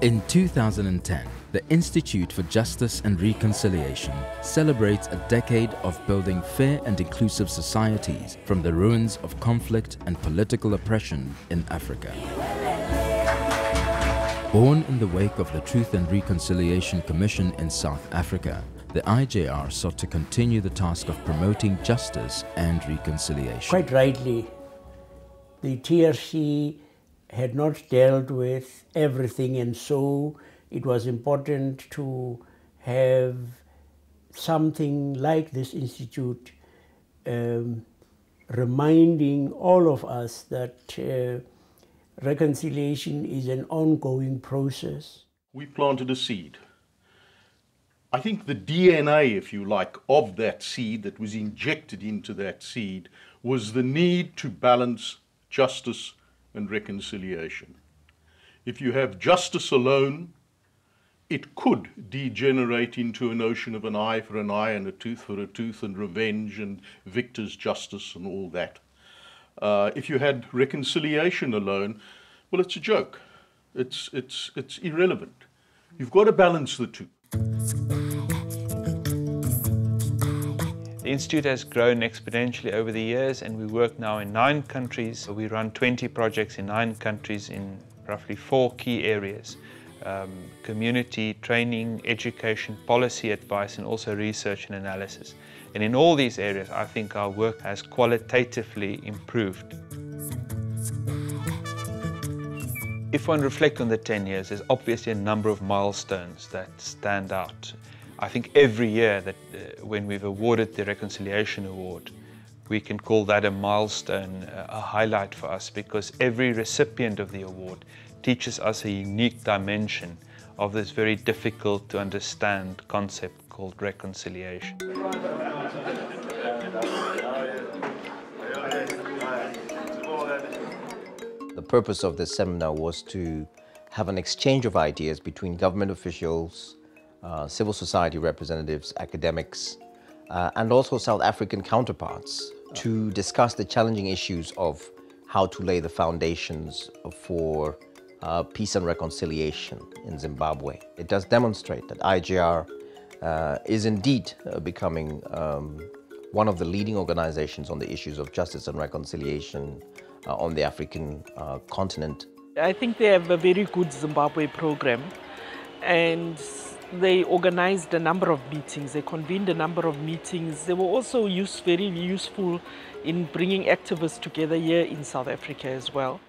In 2010, the Institute for Justice and Reconciliation celebrates a decade of building fair and inclusive societies from the ruins of conflict and political oppression in Africa. Born in the wake of the Truth and Reconciliation Commission in South Africa, the IJR sought to continue the task of promoting justice and reconciliation. Quite rightly, the TRC had not dealt with everything, and so it was important to have something like this institute reminding all of us that reconciliation is an ongoing process. We planted a seed. I think the DNA, if you like, of that seed that was injected into that seed was the need to balance justice and reconciliation. If you have justice alone, it could degenerate into a notion of an eye for an eye and a tooth for a tooth and revenge and victor's justice and all that. If you had reconciliation alone, well, it's a joke. It's irrelevant. You've got to balance the two. The Institute has grown exponentially over the years, and we work now in 9 countries. We run 20 projects in 9 countries in roughly 4 key areas: community, training, education, policy advice, and also research and analysis. And in all these areas, I think our work has qualitatively improved. If one reflects on the 10 years, there's obviously a number of milestones that stand out. I think every year that when we've awarded the Reconciliation Award, we can call that a milestone, a highlight for us, because every recipient of the award teaches us a unique dimension of this very difficult to understand concept called reconciliation. The purpose of this seminar was to have an exchange of ideas between government officials, civil society representatives, academics, and also South African counterparts to discuss the challenging issues of how to lay the foundations for peace and reconciliation in Zimbabwe. It does demonstrate that IJR is indeed becoming one of the leading organizations on the issues of justice and reconciliation on the African continent. I think they have a very good Zimbabwe program, and they organized a number of meetings, they convened a number of meetings. They were also very useful in bringing activists together here in South Africa as well.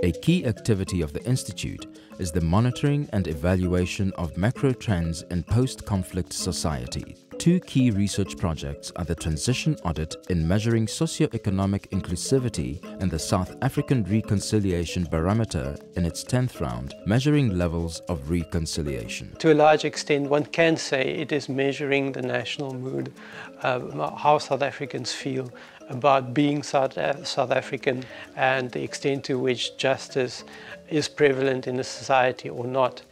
A key activity of the Institute is the monitoring and evaluation of macro trends in post-conflict society. 2 key research projects are the Transition Audit in measuring socio-economic inclusivity and the South African Reconciliation Barometer in its 10th round, measuring levels of reconciliation. To a large extent, one can say it is measuring the national mood, how South Africans feel about being South African and the extent to which justice is prevalent in the society or not.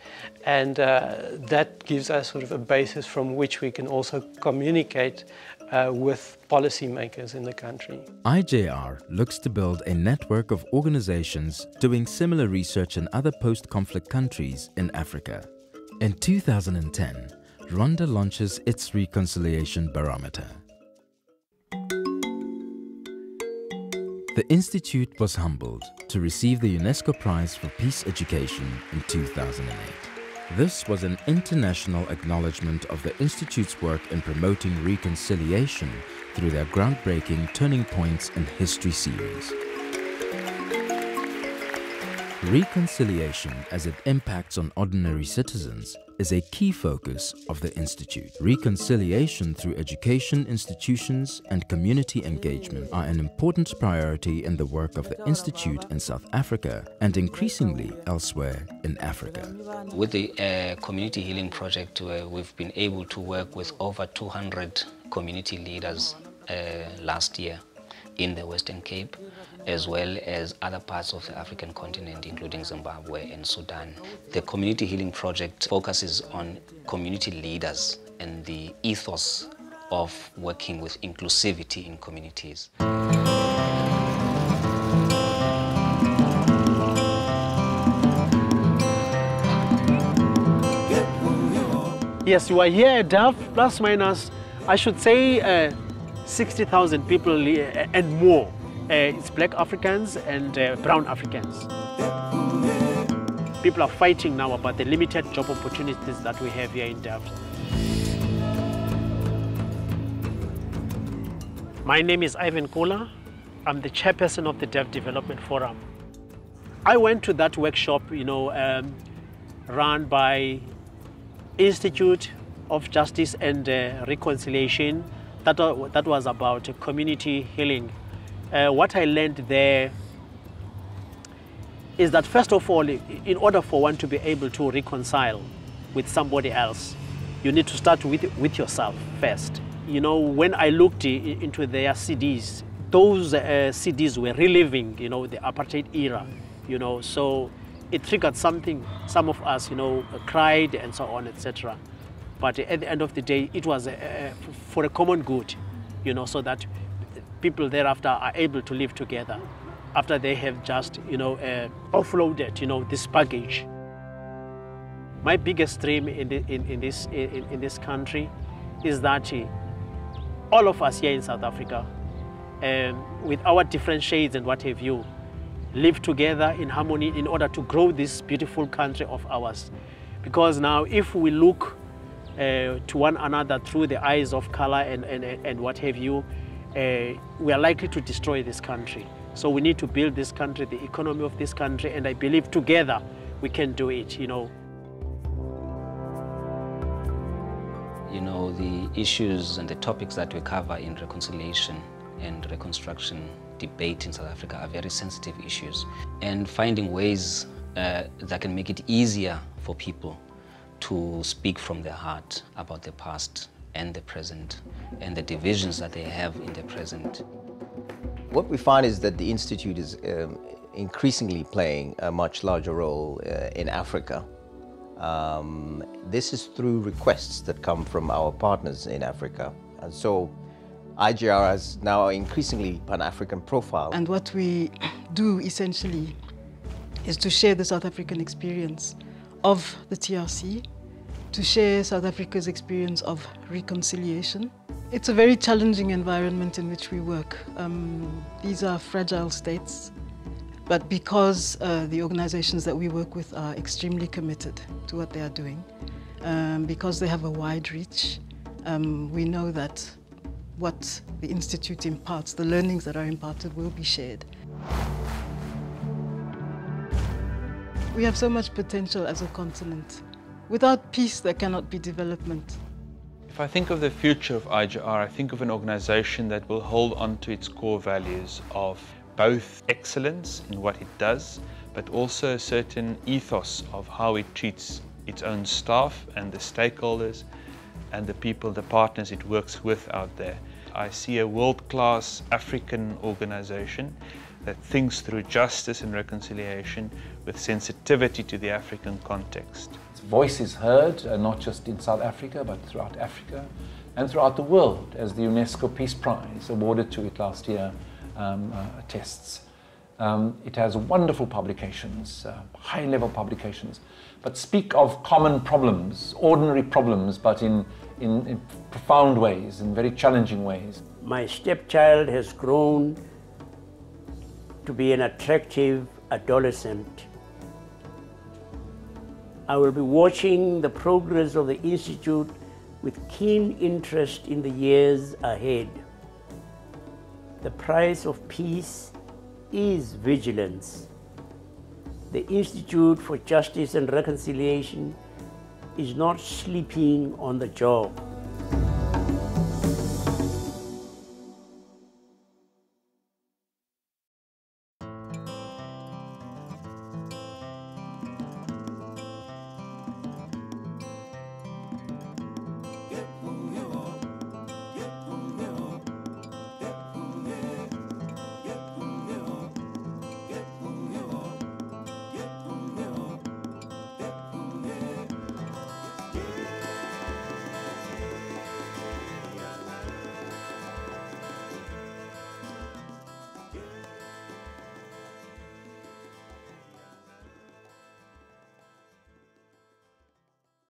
And that gives us sort of a basis from which we can also communicate with policymakers in the country. IJR looks to build a network of organizations doing similar research in other post-conflict countries in Africa. In 2010, Rwanda launches its Reconciliation Barometer. The Institute was humbled to receive the UNESCO Prize for Peace Education in 2008. This was an international acknowledgement of the Institute's work in promoting reconciliation through their groundbreaking Turning Points in History series. Reconciliation, as it impacts on ordinary citizens, is a key focus of the Institute. Reconciliation through education institutions and community engagement are an important priority in the work of the Institute in South Africa and increasingly elsewhere in Africa. With the Community Healing Project, we've been able to work with over 200 community leaders last year in the Western Cape, as well as other parts of the African continent, including Zimbabwe and Sudan. The Community Healing Project focuses on community leaders and the ethos of working with inclusivity in communities. Yes, you are here at DAF, plus minus, I should say 60,000 people and more. It's black Africans and brown Africans. People are fighting now about the limited job opportunities that we have here in DAF. My name is Ivan Kola. I'm the chairperson of the DAF Development Forum. I went to that workshop, run by Institute of Justice and Reconciliation. That was about community healing. What I learned there is that, first of all, in order for one to be able to reconcile with somebody else, you need to start with yourself first. When I looked into their CDs, those CDs were reliving, the apartheid era, so it triggered something. Some of us, cried and so on, etc. But at the end of the day, it was for a common good, so that people thereafter are able to live together after they have just, offloaded, this baggage. My biggest dream in this country is that all of us here in South Africa, with our different shades and what have you, live together in harmony in order to grow this beautiful country of ours. Because now, if we look to one another through the eyes of color and what have you, we are likely to destroy this country. So we need to build this country, the economy of this country, and I believe together we can do it, The issues and the topics that we cover in reconciliation and reconstruction debate in South Africa are very sensitive issues, and finding ways that can make it easier for people to speak from their heart about the past and the present and the divisions that they have in the present. What we find is that the Institute is increasingly playing a much larger role in Africa. This is through requests that come from our partners in Africa. And so IJR has now increasingly Pan-African profile. And what we do essentially is to share the South African experience of the TRC, to share South Africa's experience of reconciliation. It's a very challenging environment in which we work. These are fragile states, but because the organizations that we work with are extremely committed to what they are doing, because they have a wide reach, we know that what the Institute imparts, the learnings that are imparted, will be shared. We have so much potential as a continent. Without peace, there cannot be development. If I think of the future of IJR, I think of an organization that will hold on to its core values of both excellence in what it does, but also a certain ethos of how it treats its own staff and the stakeholders and the people, the partners it works with out there. I see a world-class African organization that thinks through justice and reconciliation with sensitivity to the African context. Its voice is heard, not just in South Africa, but throughout Africa and throughout the world, as the UNESCO Peace Prize awarded to it last year attests. It has wonderful publications, high-level publications, but speak of common problems, ordinary problems, but in profound ways, in very challenging ways. My stepchild has grown to be an attractive adolescent. I will be watching the progress of the Institute with keen interest in the years ahead. The price of peace is vigilance. The Institute for Justice and Reconciliation is not sleeping on the job.